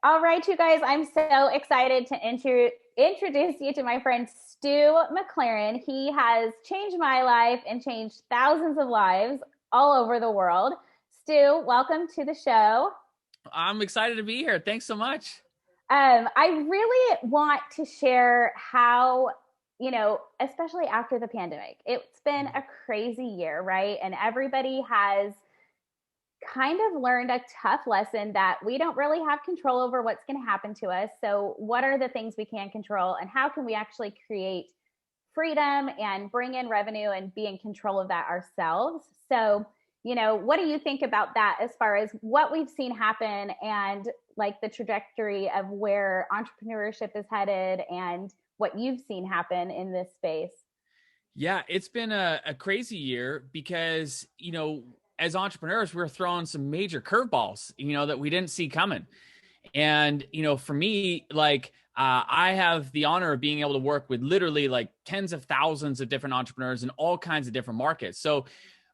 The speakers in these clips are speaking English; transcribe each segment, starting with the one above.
All right, you guys, I'm so excited to introduce you to my friend Stu Mclaren. He has changed my life and changed thousands of lives all over the world. Stu, welcome to the show. I'm excited to be here. Thanks so much. I really want to share how, especially after the pandemic, it's been a crazy year, right? And everybody has kind of learned a tough lesson that we don't really have control over what's going to happen to us. So, what are the things we can control, and how can we actually create freedom and bring in revenue and be in control of that ourselves? So, what do you think about that as far as what we've seen happen and like the trajectory of where entrepreneurship is headed and what you've seen happen in this space? Yeah, it's been a crazy year because, as entrepreneurs, we're throwing some major curveballs, that we didn't see coming. And, for me, I have the honor of being able to work with literally like tens of thousands of different entrepreneurs in all kinds of different markets. So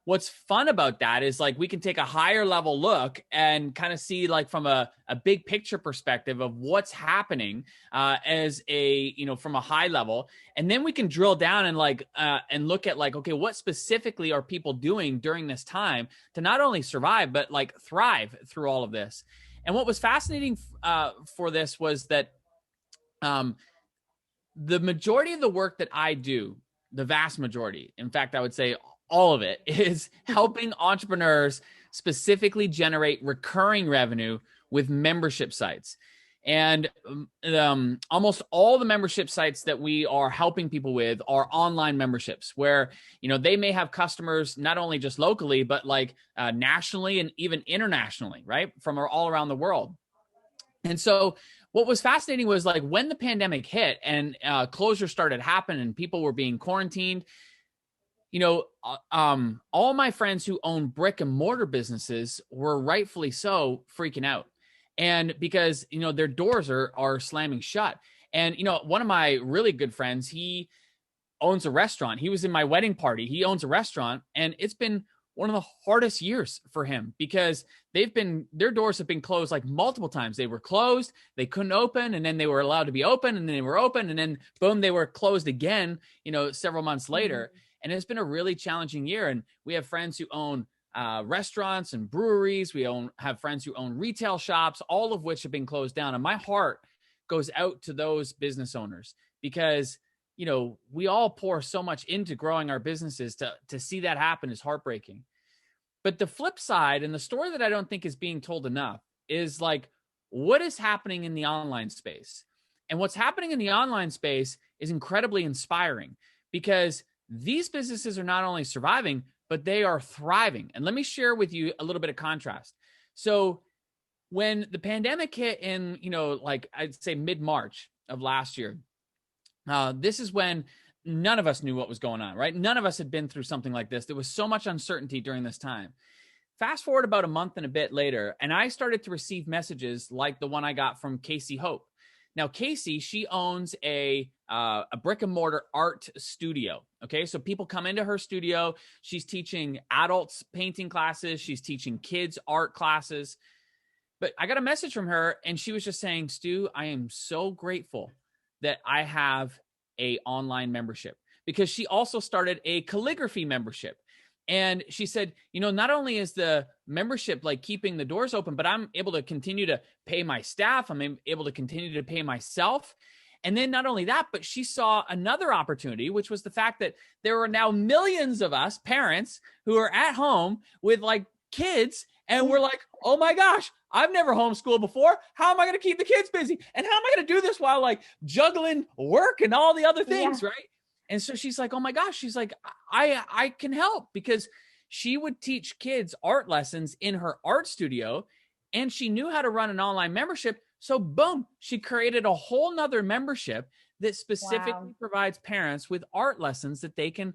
what's fun about that is like we can take a higher level look and kind of see like from a big picture perspective of what's happening as a from a high level, and then we can drill down and look at like, okay, what specifically are people doing during this time to not only survive but like thrive through all of this. And what was fascinating for this was that the majority of the work that I do, the vast majority, in fact, I would say all of it, is helping entrepreneurs specifically generate recurring revenue with membership sites. And almost all the membership sites that we are helping people with are online memberships where, they may have customers not only just locally, but like nationally and even internationally, right? From all around the world. And so what was fascinating was like when the pandemic hit and closures started happening and people were being quarantined, all my friends who own brick and mortar businesses were rightfully so freaking out. And because, their doors are slamming shut. And, one of my really good friends, he owns a restaurant. He was in my wedding party. He owns a restaurant, and it's been one of the hardest years for him because their doors have been closed like multiple times. They were closed, they couldn't open, and then they were allowed to be open, and then they were open, and then boom, they were closed again, several months later. Mm-hmm. And it's been a really challenging year. And we have friends who own restaurants and breweries. We have friends who own retail shops, all of which have been closed down. And my heart goes out to those business owners because we all pour so much into growing our businesses. To see that happen is heartbreaking. But the flip side, and the story that I don't think is being told enough, is like what is happening in the online space. And what's happening in the online space is incredibly inspiring because these businesses are not only surviving, but they are thriving. And let me share with you a little bit of contrast. So when the pandemic hit in, like I'd say mid-March of last year, this is when none of us knew what was going on, right? None of us had been through something like this. There was so much uncertainty during this time. Fast forward about a month and a bit later, and I started to receive messages like the one I got from Casey Hope. Now, Casey, she owns a brick and mortar art studio. Okay, so people come into her studio. She's teaching adults painting classes. She's teaching kids art classes. But I got a message from her, and she was just saying, Stu, I am so grateful that I have a online membership, because she also started a calligraphy membership. And she said, not only is the membership like keeping the doors open, but I'm able to continue to pay my staff. I'm able to continue to pay myself. And then not only that, but she saw another opportunity, which was the fact that there are now millions of us parents who are at home with like kids. And we're like, oh my gosh, I've never homeschooled before. How am I going to keep the kids busy? And how am I going to do this while like juggling work and all the other things, right? And so she's like, oh my gosh, she's like, I can help, because she would teach kids art lessons in her art studio, and she knew how to run an online membership. So boom, she created a whole nother membership that specifically provides parents with art lessons that they can,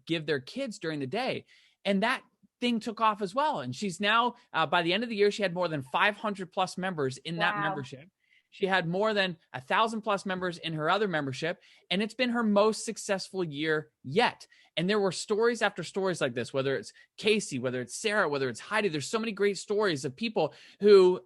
give their kids during the day. And that thing took off as well. And she's now, by the end of the year, she had more than 500 plus members in that membership. She had more than 1,000 plus members in her other membership, and it's been her most successful year yet. And there were stories after stories like this, whether it's Casey, whether it's Sarah, whether it's Heidi. There's so many great stories of people who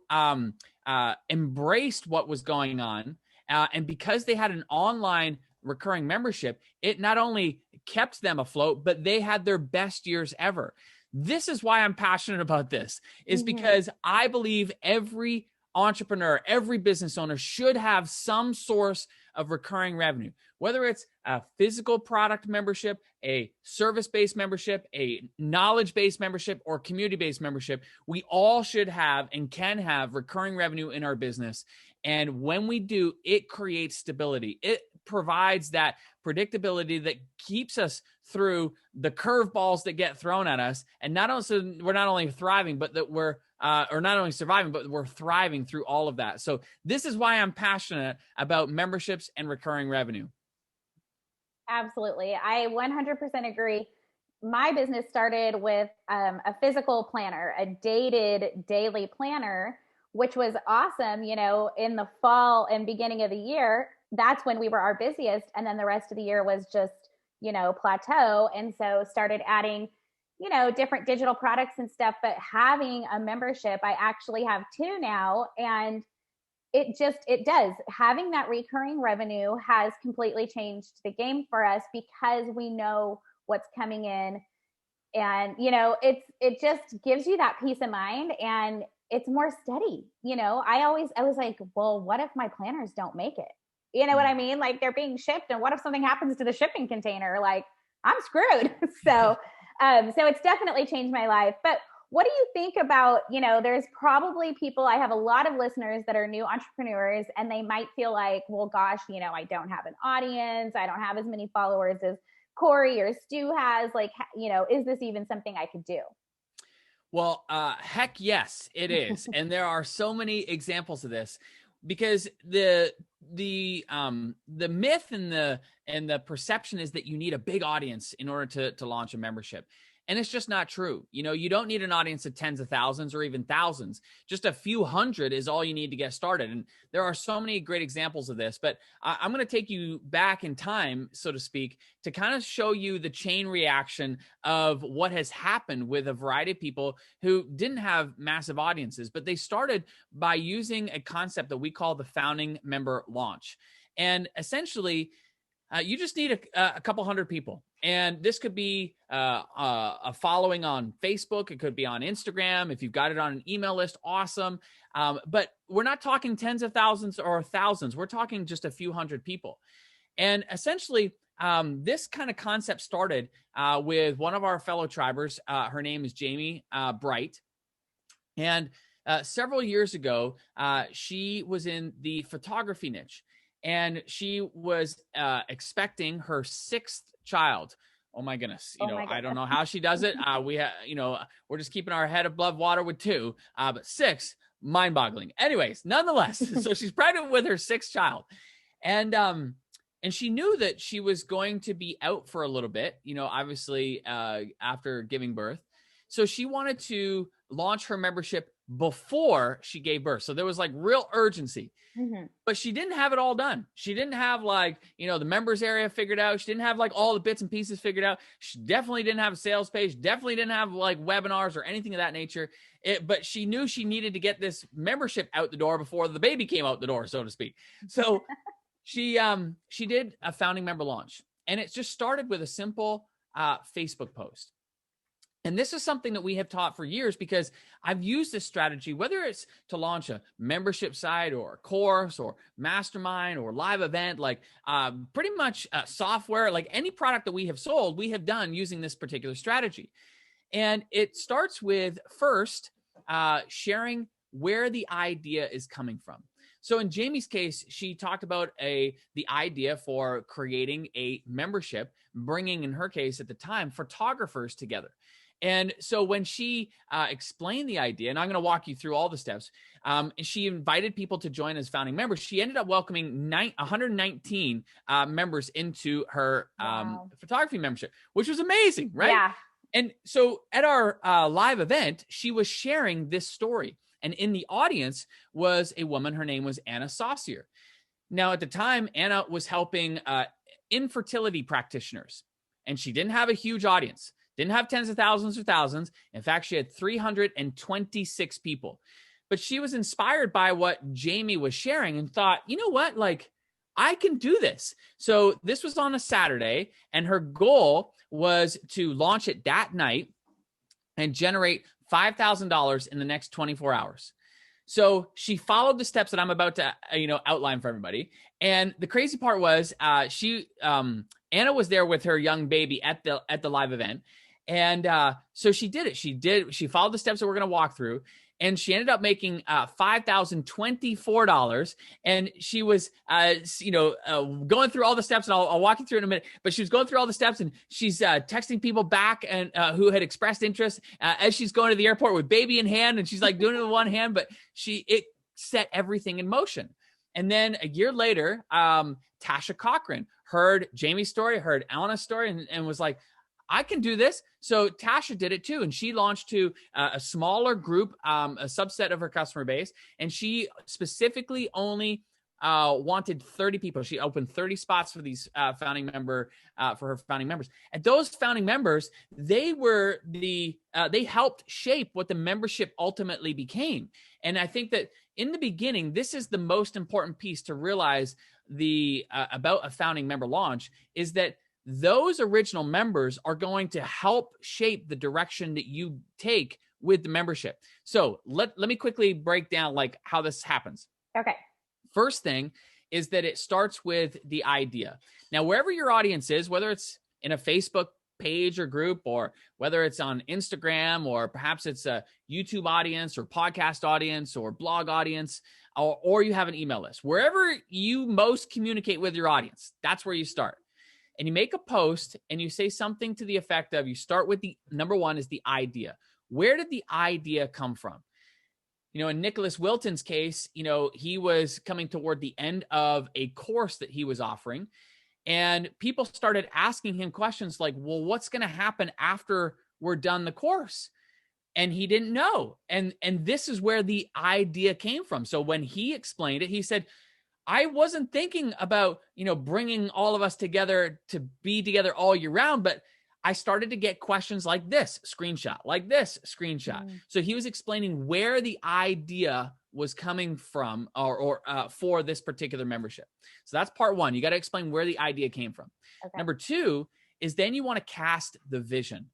embraced what was going on. And because they had an online recurring membership, it not only kept them afloat, but they had their best years ever. This is why I'm passionate about this, is because I believe every entrepreneur, every business owner should have some source of recurring revenue, whether it's a physical product membership, a service-based membership, a knowledge-based membership, or community-based membership. We all should have and can have recurring revenue in our business. And when we do, it creates stability. It provides that predictability that keeps us through the curveballs that get thrown at us. And not only, so we're not only thriving, but that we're or not only surviving, but we're thriving through all of that. So this is why I'm passionate about memberships and recurring revenue. Absolutely. I 100% agree. My business started with a physical planner, a dated daily planner, which was awesome. You know, in the fall and beginning of the year, that's when we were our busiest. And then the rest of the year was just, you know, plateau. And so started adding, you know, different digital products and stuff. But having a membership, I actually have two now. And it does. Having that recurring revenue has completely changed the game for us because we know what's coming in. And, you know, it just gives you that peace of mind, and it's more steady. You know, I was like, well, what if my planners don't make it? You know what I mean? Like, they're being shipped, and what if something happens to the shipping container? Like, I'm screwed. So it's definitely changed my life. But what do you think about, you know, there's probably people, I have a lot of listeners that are new entrepreneurs, and they might feel like, well, gosh, you know, I don't have an audience. I don't have as many followers as Corie or Stu has. Like, you know, is this even something I could do? Well, heck yes, it is. And there are so many examples of this, because the myth and the perception is that you need a big audience in order to launch a membership. And it's just not true. You know, you don't need an audience of tens of thousands or even thousands. Just a few hundred is all you need to get started. And there are so many great examples of this. But I'm going to take you back in time, so to speak, to kind of show you the chain reaction of what has happened with a variety of people who didn't have massive audiences, but they started by using a concept that we call the founding member launch. And essentially, you just need a couple hundred people. And this could be a following on Facebook. It could be on Instagram. If you've got it on an email list, awesome. But we're not talking tens of thousands or thousands. We're talking just a few hundred people. And essentially, this kind of concept started with one of our fellow tribers. Her name is Jamie Bright. And several years ago, she was in the photography niche. And she was expecting her sixth child. Oh my goodness. You know, I don't know how she does it. We're just keeping our head above water with two, but six, mind boggling. Anyways, nonetheless, so she's pregnant with her sixth child. And she knew that she was going to be out for a little bit, you know, obviously after giving birth. So she wanted to launch her membership before she gave birth. So there was like real urgency. Mm-hmm. But she didn't have it all done. She didn't have like, you know, the members area figured out. She didn't have like all the bits and pieces figured out. She definitely didn't have a sales page. Definitely didn't have like webinars or anything of that nature. But she knew she needed to get this membership out the door before the baby came out the door, so to speak. So she did a founding member launch, and it just started with a simple Facebook post. And this is something that we have taught for years, because I've used this strategy, whether it's to launch a membership site or a course or mastermind or live event, like pretty much software, like any product that we have sold, we have done using this particular strategy. And it starts with first sharing where the idea is coming from. So in Jamie's case, she talked about the idea for creating a membership, bringing, in her case at the time, photographers together. And so when she explained the idea, and I'm going to walk you through all the steps, she invited people to join as founding members. She ended up welcoming 119 members into her photography membership, which was amazing, right? Yeah. And so at our live event, she was sharing this story. And in the audience was a woman. Her name was Anna Saucier. Now, at the time, Anna was helping infertility practitioners, and she didn't have a huge audience. Didn't have tens of thousands or thousands. In fact, she had 326 people. but she was inspired by what Jamie was sharing and thought, you know what, like I can do this. So this was on a Saturday, and her goal was to launch it that night and generate $5,000 in the next 24 hours. So she followed the steps that I'm about to, outline for everybody. And the crazy part was, Anna was there with her young baby at the live event. And so she did it. She followed the steps that we're going to walk through. And she ended up making $5,024. And she was, going through all the steps. And I'll walk you through in a minute. But she was going through all the steps, and she's texting people back and who had expressed interest as she's going to the airport with baby in hand. And she's like doing it with one hand, but it set everything in motion. And then a year later, Tasha Cochran heard Jamie's story, heard Elena's story, and was like, I can do this. So Tasha did it too. And she launched to a smaller group, a subset of her customer base. And she specifically only wanted 30 people. She opened 30 spots for these for her founding members. And those founding members, they helped shape what the membership ultimately became. And I think that in the beginning, this is the most important piece to realize about a founding member launch, is that those original members are going to help shape the direction that you take with the membership. So let me quickly break down like how this happens. Okay. First thing is that it starts with the idea. Now, wherever your audience is, whether it's in a Facebook page or group, or whether it's on Instagram, or perhaps it's a YouTube audience or podcast audience or blog audience, or you have an email list, wherever you most communicate with your audience, that's where you start. And you make a post and you say something to the effect of, you start with the number one is the idea. Where did the idea come from? In Nicholas Wilton's case, he was coming toward the end of a course that he was offering, and people started asking him questions like, well, what's going to happen after we're done the course? And he didn't know. And this is where the idea came from. So when he explained it, he said, I wasn't thinking about, bringing all of us together to be together all year round, but I started to get questions like this screenshot, like this screenshot. So he was explaining where the idea was coming from or for this particular membership. So that's part one. You got to explain where the idea came from. Okay. Number two is then you want to cast the vision.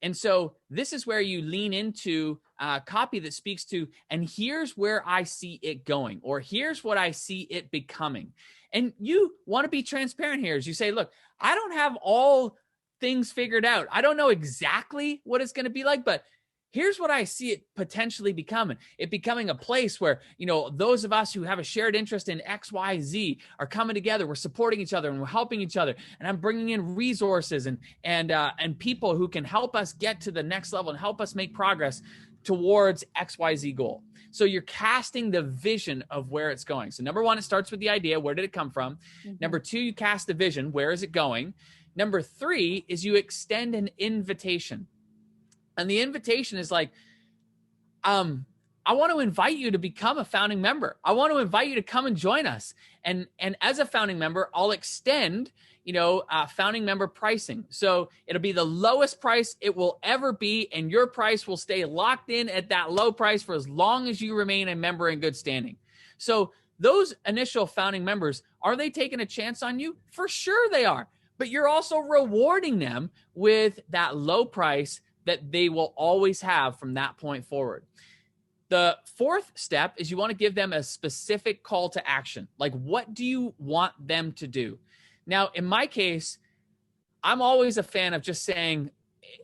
And so this is where you lean into copy that speaks to, and here's where I see it going, or here's what I see it becoming. And you want to be transparent here as you say, look, I don't have all things figured out. I don't know exactly what it's going to be like, but here's what I see it potentially becoming. It becoming a place where, those of us who have a shared interest in X, Y, Z are coming together. We're supporting each other and we're helping each other. And I'm bringing in resources and people who can help us get to the next level and help us make progress towards X, Y, Z goal. So you're casting the vision of where it's going. So number one, it starts with the idea. Where did it come from? Mm-hmm. Number two, you cast the vision. Where is it going? Number three is you extend an invitation. And the invitation is like, I want to invite you to become a founding member. I want to invite you to come and join us. And as a founding member, I'll extend, founding member pricing. So it'll be the lowest price it will ever be. And your price will stay locked in at that low price for as long as you remain a member in good standing. So those initial founding members, are they taking a chance on you? For sure they are. But you're also rewarding them with that low price that they will always have from that point forward. The fourth step is you want to give them a specific call to action. Like, what do you want them to do? Now, in my case, I'm always a fan of just saying,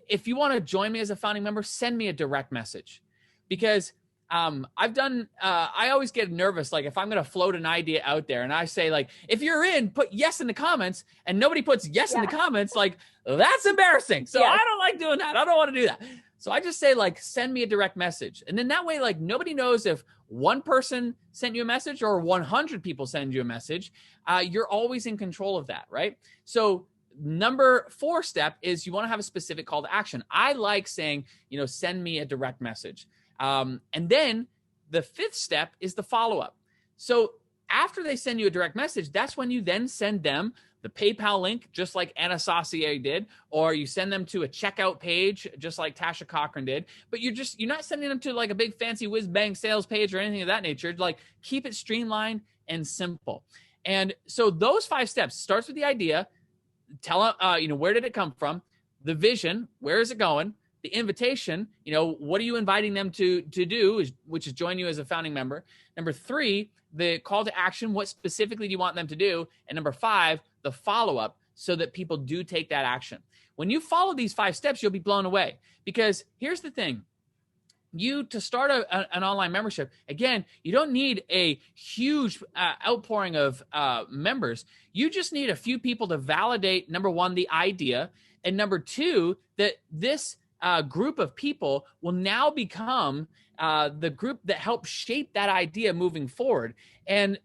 if you want to join me as a founding member, send me a direct message. Because I always get nervous. Like if I'm going to float an idea out there and I say like, if you're in, put yes in the comments, and nobody puts yes in the comments, like that's embarrassing. So I don't like doing that. I don't want to do that. So I just say like, send me a direct message. And then that way, like nobody knows if one person sent you a message or 100 people send you a message. You're always in control of that. Right. So number 4 step is you want to have a specific call to action. I like saying, send me a direct message. And then the 5th step is the follow-up. So after they send you a direct message, that's when you then send them the PayPal link, just like Anna Saucier did, or you send them to a checkout page, just like Tasha Cochran did. But you're not sending them to like a big fancy whiz bang sales page or anything of that nature. Like, keep it streamlined and simple. And so those 5 steps starts with the idea. Tell where did it come from? The vision, where is it going? The invitation, what are you inviting them to do, which is join you as a founding member. Number 3, the call to action. What specifically do you want them to do? And number 5, the follow-up, so that people do take that action. When you follow these 5 steps, you'll be blown away. Because here's the thing. To start an online membership, again, you don't need a huge outpouring of members. You just need a few people to validate, number 1, the idea, and number 2, that this group of people will now become the group that helps shape that idea moving forward. And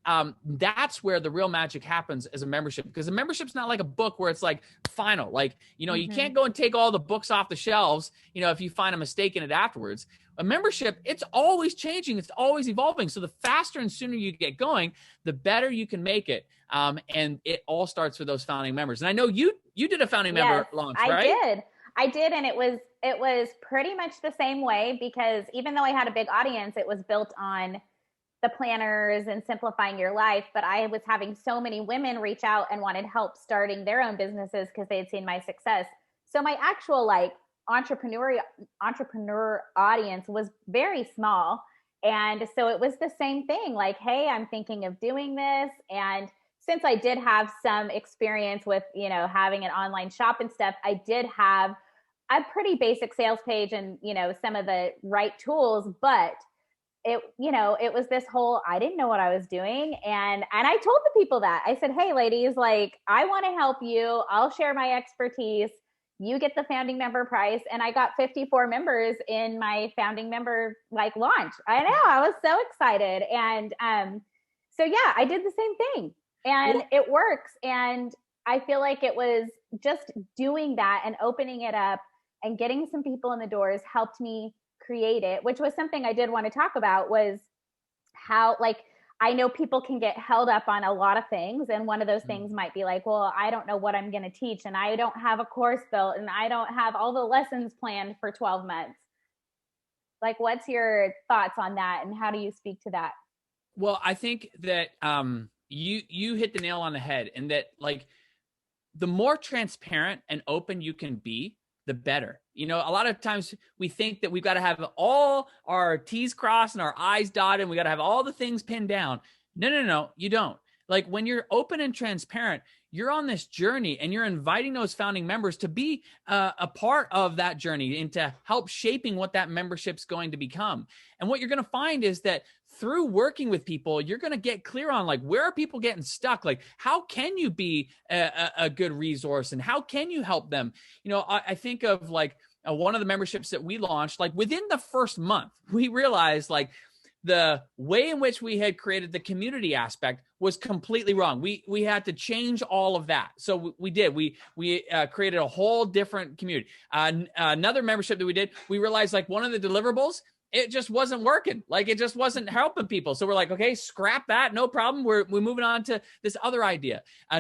that's where the real magic happens as a membership, because a membership's not like a book where it's like final. Like, you can't go and take all the books off the shelves, if you find a mistake in it afterwards. A membership, it's always changing. It's always evolving. So the faster and sooner you get going, the better you can make it. And it all starts with those founding members. And I know you did a founding member launch, right? I did. And it was pretty much the same way, because even though I had a big audience, it was built on the planners and simplifying your life. But I was having so many women reach out and wanted help starting their own businesses because they had seen my success. So my actual entrepreneur audience was very small. And so it was the same thing. Like, hey, I'm thinking of doing this. And since I did have some experience with, having an online shop and stuff, I did have a pretty basic sales page and, some of the right tools, but it was this whole, I didn't know what I was doing. And I told the people that. I said, hey ladies, like, I want to help you. I'll share my expertise. You get the founding member price. And I got 54 members in my founding member launch. I know, I was so excited. And so yeah, I did the same thing, and it works. And I feel like it was just doing that and opening it up and getting some people in the doors helped me create it, which was something I did want to talk about, was how, I know people can get held up on a lot of things. And one of those things might be like, well, I don't know what I'm going to teach, and I don't have a course built, and I don't have all the lessons planned for 12 months. What's your thoughts on that, and how do you speak to that? Well, I think that you hit the nail on the head, and that the more transparent and open you can be, the better. A lot of times we think that we've got to have all our T's crossed and our I's dotted, and we got to have all the things pinned down. No, you don't. When you're open and transparent, you're on this journey, and you're inviting those founding members to be a part of that journey and to help shaping what that membership's going to become. And what you're going to find is that through working with people, you're going to get clear on where are people getting stuck? How can you be a good resource, and how can you help them? I think of one of the memberships that we launched, within the first month, we realized the way in which we had created the community aspect was completely wrong. We had to change all of that. So we did. We created a whole different community. Another membership that we did, we realized one of the deliverables, it just wasn't working. It just wasn't helping people. So we're like, okay, scrap that. No problem. We're moving on to this other idea. I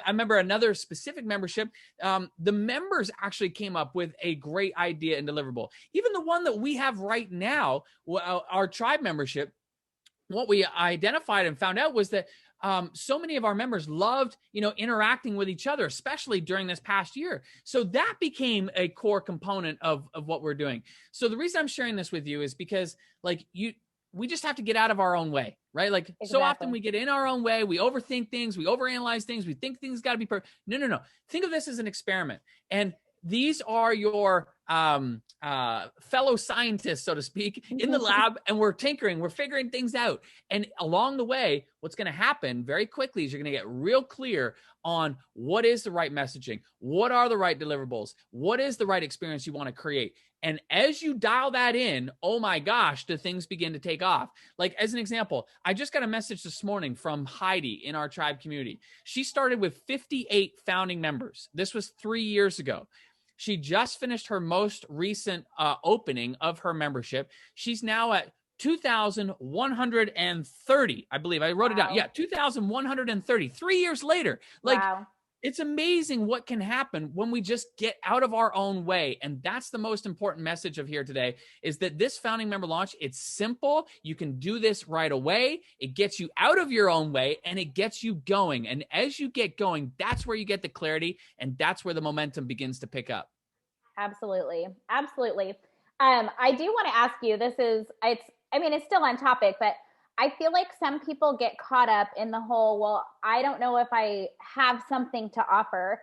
remember another specific membership. The members actually came up with a great idea and deliverable. Even the one that we have right now, our tribe membership, what we identified and found out was that so many of our members loved, interacting with each other, especially during this past year. So that became a core component of what we're doing. So the reason I'm sharing this with you is because we just have to get out of our own way, right? Exactly. So often we get in our own way, we overthink things, we overanalyze things, we think things got to be perfect. No. Think of this as an experiment. And these are your fellow scientists, so to speak, in the lab, and we're tinkering, we're figuring things out. And along the way, what's going to happen very quickly is you're going to get real clear on what is the right messaging, what are the right deliverables, what is the right experience you want to create. And as you dial that in, oh my gosh, do things begin to take off. As an example, I just got a message this morning from Heidi in our tribe community. She started with 58 founding members. This was 3 years ago. She just finished her most recent opening of her membership. She's now at 2,130, I believe. I wrote it down. Yeah, 2,130. 3 years later. Like, wow. it's amazing what can happen when we just get out of our own way. And that's the most important message of here today, is that this founding member launch, it's simple. You can do this right away. It gets you out of your own way and it gets you going. And as you get going, that's where you get the clarity and that's where the momentum begins to pick up. Absolutely. Absolutely. I do want to ask you, it's still on topic, but I feel like some people get caught up in the whole, well, I don't know if I have something to offer.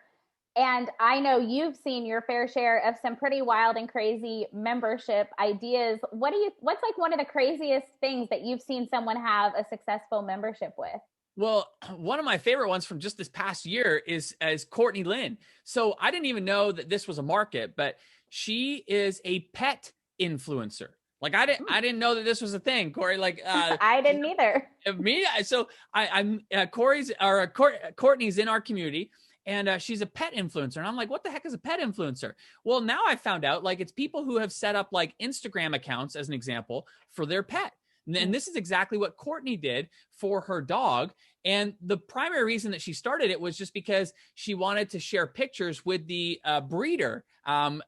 And I know you've seen your fair share of some pretty wild and crazy membership ideas. What's like one of the craziest things that you've seen someone have a successful membership with? Well, one of my favorite ones from just this past year is Courtney Lynn. So I didn't even know that this was a market, but she is a pet influencer. Like I didn't know that this was a thing, Corie. Like I didn't either. Me, so I'm Courtney's in our community, and she's a pet influencer, and I'm like, what the heck is a pet influencer? Well, now I found out like it's people who have set up like Instagram accounts, as an example, for their pet. And this is exactly what Courtney did for her dog. And the primary reason that she started it was just because she wanted to share pictures with the breeder, so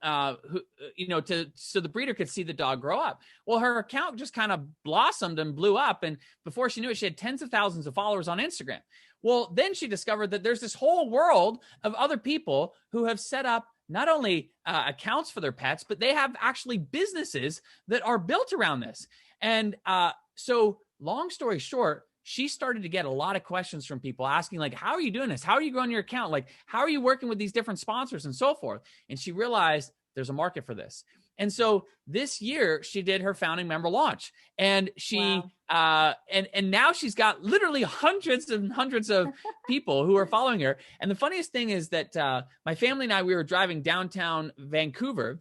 the breeder could see the dog grow up. Well, her account just kind of blossomed and blew up. And before she knew it, she had tens of thousands of followers on Instagram. Well, then she discovered that there's this whole world of other people who have set up not only accounts for their pets, but they have actually businesses that are built around this. And so long story short, she started to get a lot of questions from people asking like, how are you doing this? How are you growing your account? Like, how are you working with these different sponsors and so forth? And she realized there's a market for this. And so this year she did her founding member launch, and she, and now she's got literally hundreds and hundreds of people who are following her. And the funniest thing is that my family and I, we were driving downtown Vancouver.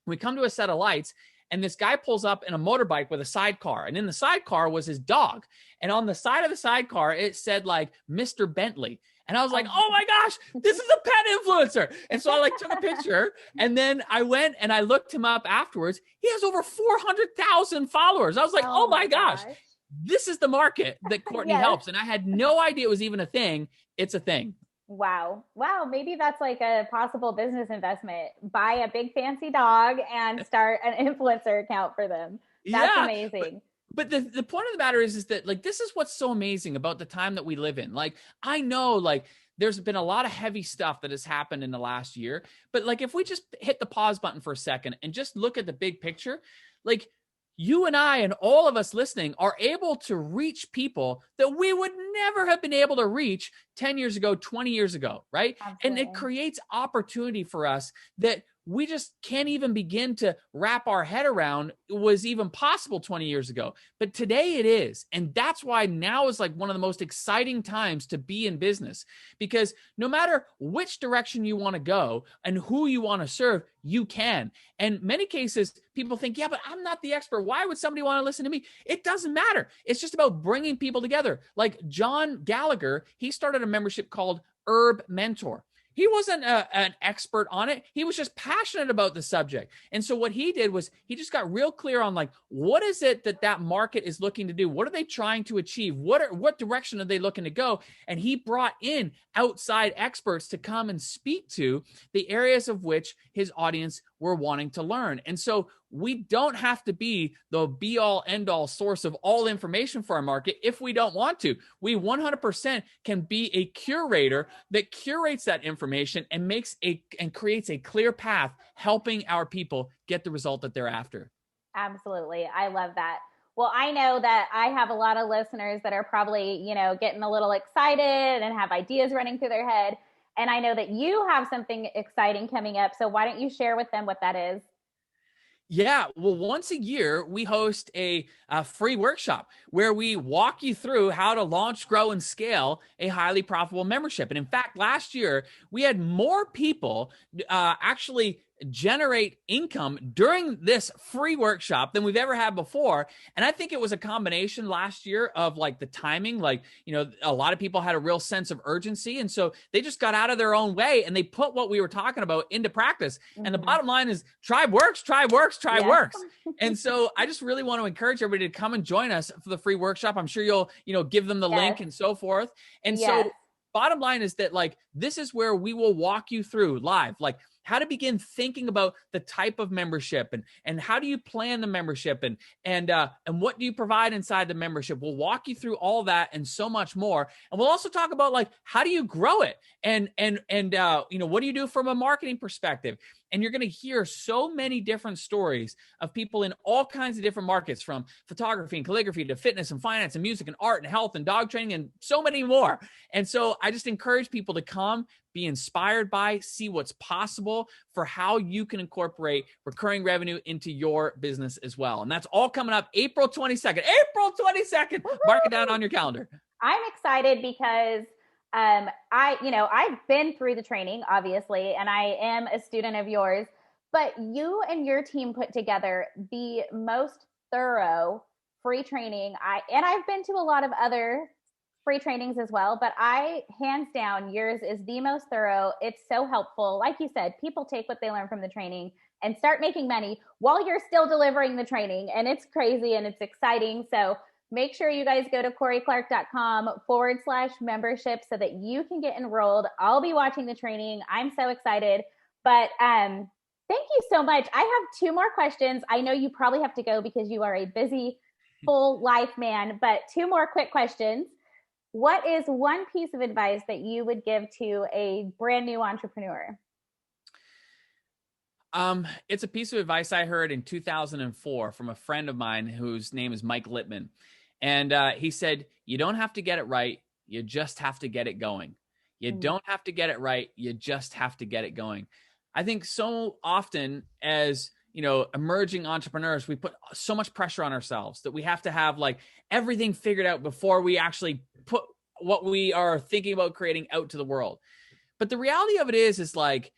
We come to a set of lights, and this guy pulls up in a motorbike with a sidecar. And in the sidecar was his dog. And on the side of the sidecar, it said like Mr. Bentley. And I was like, oh my gosh, this is a pet influencer. And so I like took a picture, and then I went and I looked him up afterwards. He has over 400,000 followers. I was like, oh my gosh, this is the market that Courtney helps. And I had no idea it was even a thing. It's a thing. Wow. Maybe that's like a possible business investment. Buy a big fancy dog and start an influencer account for them. That's amazing. But the point of the matter is that like, this is what's so amazing about the time that we live in. Like, I know like there's been a lot of heavy stuff that has happened in the last year, but like, if we just hit the pause button for a second and just look at the big picture, like, you and I and all of us listening are able to reach people that we would never have been able to reach 10 years ago, 20 years ago, right? Absolutely. And it creates opportunity for us that we just can't even begin to wrap our head around was even possible 20 years ago. But today it is. And that's why now is like one of the most exciting times to be in business, because no matter which direction you want to go and who you want to serve, you can. And many cases, people think, yeah, but I'm not the expert. Why would somebody want to listen to me? It doesn't matter. It's just about bringing people together. Like John Gallagher, he started a membership called Herb Mentor. He wasn't an expert on it. He was just passionate about the subject. And so what he did was he just got real clear on like, what is it that market is looking to do? What are they trying to achieve? What direction are they looking to go? And he brought in outside experts to come and speak to the areas of which his audience were wanting to learn. And so we don't have to be the be all end all source of all information for our market if we don't want to. We 100% can be a curator that curates that information and creates a clear path, helping our people get the result that they're after. Absolutely. I love that. Well, I know that I have a lot of listeners that are probably, getting a little excited and have ideas running through their head. And I know that you have something exciting coming up. So why don't you share with them what that is? Yeah, well, once a year, we host a free workshop where we walk you through how to launch, grow, and scale a highly profitable membership. And in fact, last year, we had more people actually generate income during this free workshop than we've ever had before. And I think it was a combination last year of like the timing, like, you know, a lot of people had a real sense of urgency. And so they just got out of their own way and they put what we were talking about into practice. And the bottom line is try works, try works, try works. And so I just really want to encourage everybody to come and join us for the free workshop. I'm sure you'll, you know, give them the link and so forth. And so bottom line is that like, this is where we will walk you through live, like how to begin thinking about the type of membership and how do you plan the membership and what do you provide inside the membership. We'll walk you through all that and so much more. And we'll also talk about like, how do you grow it? And you know, what do you do from a marketing perspective? And you're going to hear so many different stories of people in all kinds of different markets, from photography and calligraphy to fitness and finance and music and art and health and dog training and so many more. And so I just encourage people to come, be inspired by, see what's possible for how you can incorporate recurring revenue into your business as well. And that's all coming up April 22nd. April 22nd. Mark it down on your calendar. I'm excited because I've been through the training, obviously, and I am a student of yours, but you and your team put together the most thorough free training. I've been to a lot of other free trainings as well, but hands down, yours is the most thorough. It's so helpful. Like you said, people take what they learn from the training and start making money while you're still delivering the training. And it's crazy and it's exciting. So make sure you guys go to CorieClark.com/membership so that you can get enrolled. I'll be watching the training. I'm so excited. But thank you so much. I have 2 more questions. I know you probably have to go because you are a busy, full life man, but 2 more quick questions. What is one piece of advice that you would give to a brand new entrepreneur? It's a piece of advice I heard in 2004 from a friend of mine whose name is Mike Littman. And he said, you don't have to get it right. You just have to get it going. You don't have to get it right. You just have to get it going. I think so often as, you know, emerging entrepreneurs, we put so much pressure on ourselves that we have to have like everything figured out before we actually put what we are thinking about creating out to the world. But the reality of it is like,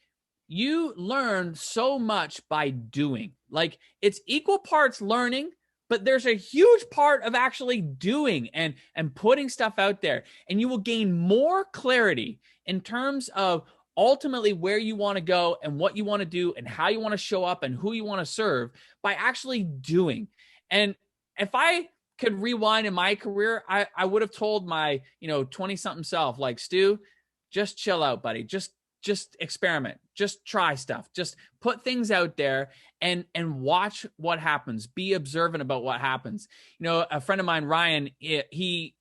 you learn so much by doing. Like, it's equal parts learning, but there's a huge part of actually doing and putting stuff out there. And you will gain more clarity in terms of ultimately where you want to go and what you want to do and how you want to show up and who you want to serve by actually doing. And if I could rewind in my career, I would have told my, 20-something self, like, Stu, just chill out, buddy. Just experiment, just try stuff, just put things out there and watch what happens. Be observant about what happens. A friend of mine, Ryan, he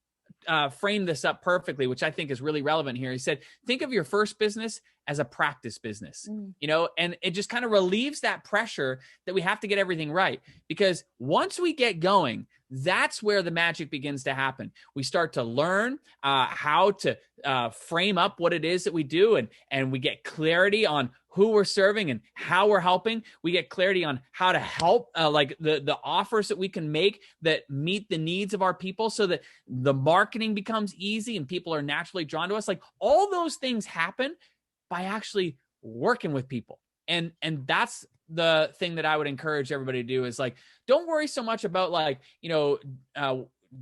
framed this up perfectly, which I think is really relevant here. He said, think of your first business as a practice business, and it just kind of relieves that pressure that we have to get everything right. Because once we get going, that's where the magic begins to happen. We start to learn how to frame up what it is that we do, and we get clarity on who we're serving and how we're helping. We get clarity on how to help, like the offers that we can make that meet the needs of our people, so that the marketing becomes easy and people are naturally drawn to us. Like, all those things happen by actually working with people. And that's the thing that I would encourage everybody to do, is like, don't worry so much about like,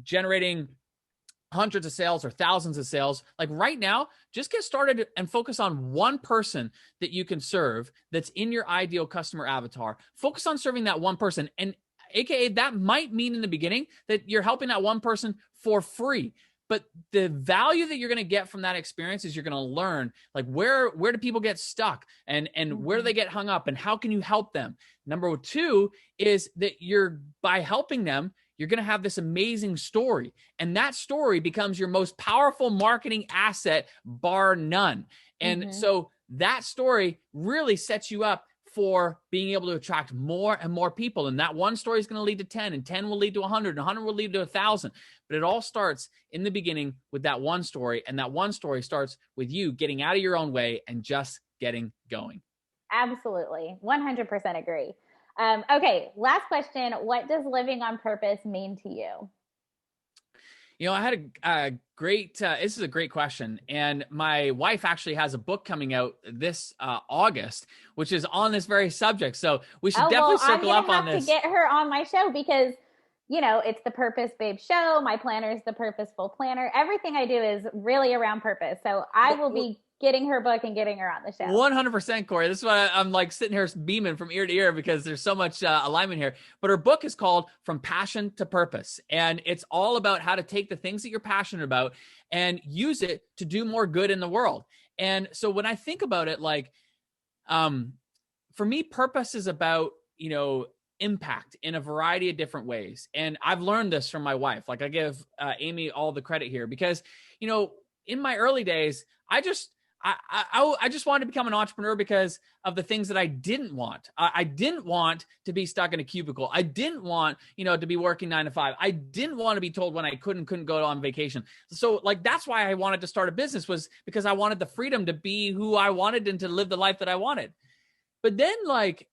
generating hundreds of sales or thousands of sales. Like, right now, just get started and focus on one person that you can serve that's in your ideal customer avatar. Focus on serving that one person. And AKA, that might mean in the beginning that you're helping that one person for free. But the value that you're going to get from that experience is you're going to learn, like, where do people get stuck and where do they get hung up and how can you help them? Number 2 is that by helping them, you're going to have this amazing story. And that story becomes your most powerful marketing asset, bar none. And so that story really sets you up for being able to attract more and more people. And that one story is going to lead to 10, and 10 will lead to 100, and 100 will lead to 1,000. But it all starts in the beginning with that one story. And that one story starts with you getting out of your own way and just getting going. Absolutely. 100% agree. Okay. Last question. What does living on purpose mean to you? I had a great, this is a great question. And my wife actually has a book coming out this August, which is on this very subject. So we should Oh, definitely well, I'm circle going up to on have to this. get her on my show because, it's the Purpose Babe show. My planner is the Purposeful Planner. Everything I do is really around purpose. So I will be getting her book and getting her on the show. 100%, Corie. This is why I'm like sitting here beaming from ear to ear because there's so much alignment here. But her book is called From Passion to Purpose. And it's all about how to take the things that you're passionate about and use it to do more good in the world. And so when I think about it, like, for me, purpose is about, impact in a variety of different ways. And I've learned this from my wife. Like I give Amy all the credit here because, in my early days, I just wanted to become an entrepreneur because of the things that I didn't want. I didn't want to be stuck in a cubicle. I didn't want, to be working 9 to 5. I didn't want to be told when I couldn't go on vacation. So like, that's why I wanted to start a business, was because I wanted the freedom to be who I wanted and to live the life that I wanted. But then like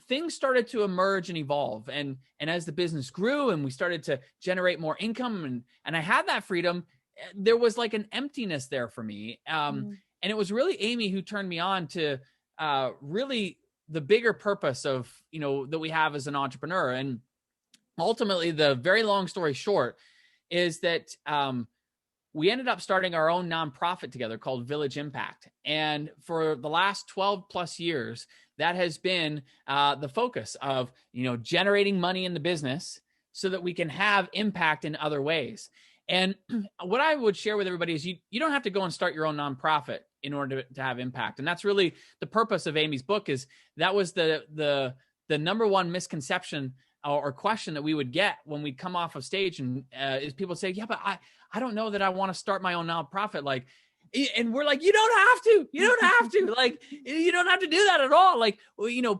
things started to emerge and evolve. And as the business grew and we started to generate more income and I had that freedom, there was like an emptiness there for me. And it was really Amy who turned me on to really the bigger purpose of, that we have as an entrepreneur. And ultimately, the very long story short is that we ended up starting our own nonprofit together called Village Impact. And for the last 12 plus years, that has been the focus of, generating money in the business so that we can have impact in other ways. And what I would share with everybody is you don't have to go and start your own nonprofit in order to have impact. And that's really the purpose of Amy's book. Is that was the number one misconception or question that we would get when we come off of stage, and is people say, yeah, but I don't know that I want to start my own nonprofit. Like, and we're like, you don't have to, like, you don't have to do that at all. Like,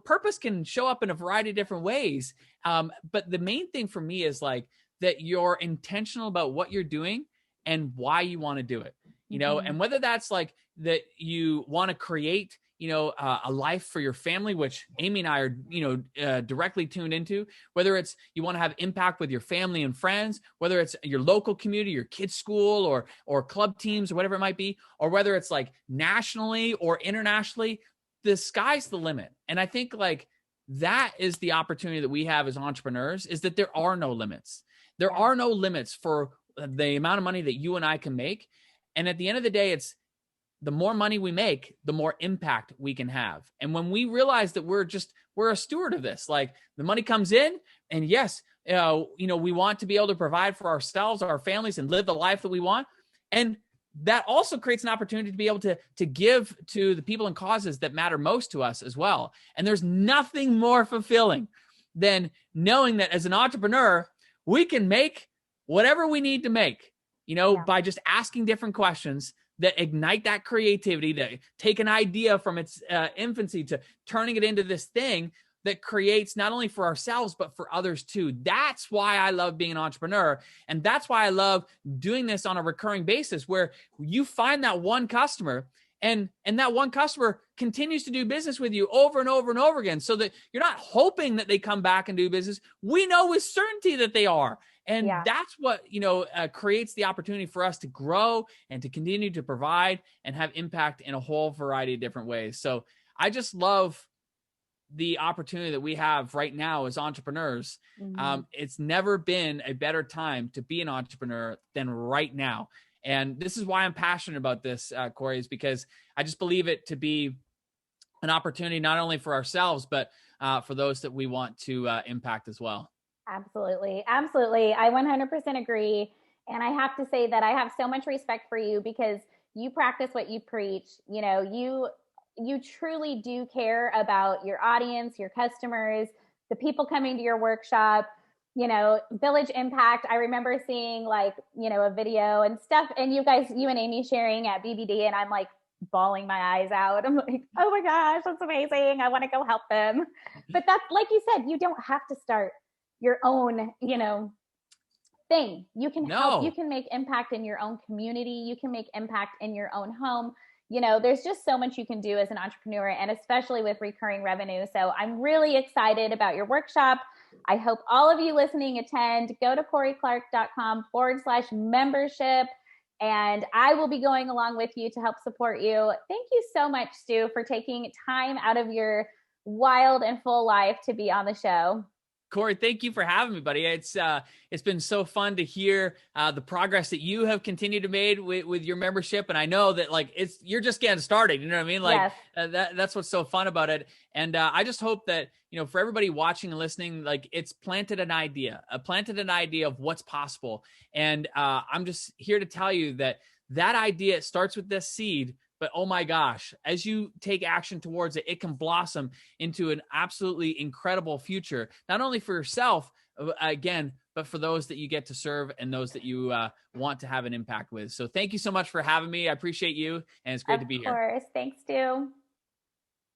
purpose can show up in a variety of different ways. But the main thing for me is like that you're intentional about what you're doing and why you want to do it, and whether that's like that you want to create, a life for your family, which Amy and I are, directly tuned into, whether it's you want to have impact with your family and friends, whether it's your local community, your kids' school or club teams or whatever it might be, or whether it's like nationally or internationally, the sky's the limit. And I think like that is the opportunity that we have as entrepreneurs, is that there are no limits. There are no limits for the amount of money that you and I can make. And at the end of the day, it's the more money we make, the more impact we can have. And when we realize that we're a steward of this, like the money comes in, and yes, we want to be able to provide for ourselves, our families, and live the life that we want. And that also creates an opportunity to be able to give to the people and causes that matter most to us as well. And there's nothing more fulfilling than knowing that as an entrepreneur, we can make whatever we need to make, by just asking different questions that ignite that creativity, that take an idea from its infancy to turning it into this thing that creates not only for ourselves, but for others too. That's why I love being an entrepreneur. And that's why I love doing this on a recurring basis, where you find that one customer and that one customer continues to do business with you over and over and over again, so that you're not hoping that they come back and do business. We know with certainty that they are. And that's what, creates the opportunity for us to grow and to continue to provide and have impact in a whole variety of different ways. So I just love the opportunity that we have right now as entrepreneurs. It's never been a better time to be an entrepreneur than right now. And this is why I'm passionate about this, Corie, is because I just believe it to be an opportunity not only for ourselves, but for those that we want to impact as well. Absolutely. Absolutely. I 100% agree. And I have to say that I have so much respect for you because you practice what you preach. You truly do care about your audience, your customers, the people coming to your workshop, Village Impact. I remember seeing a video and stuff, and you and Amy sharing at BBD, and I'm like bawling my eyes out. I'm like, oh my gosh, that's amazing. I want to go help them. But that's, like you said, you don't have to start your own, thing. You can help, you can make impact in your own community. You can make impact in your own home. There's just so much you can do as an entrepreneur, and especially with recurring revenue. So I'm really excited about your workshop. I hope all of you listening attend. Go to CorieClark.com/membership. And I will be going along with you to help support you. Thank you so much, Stu, for taking time out of your wild and full life to be on the show. Corie, thank you for having me, buddy. It's been so fun to hear the progress that you have continued to make with your membership, and I know that like you're just getting started. You know what I mean? Like yes. That's what's so fun about it. And I just hope that for everybody watching and listening, like it's planted an idea of what's possible. And I'm just here to tell you that idea starts with this seed. But oh my gosh, as you take action towards it, it can blossom into an absolutely incredible future, not only for yourself, again, but for those that you get to serve and those that you want to have an impact with. So thank you so much for having me. I appreciate you, and it's great to be here. Of course. Thanks, Stu.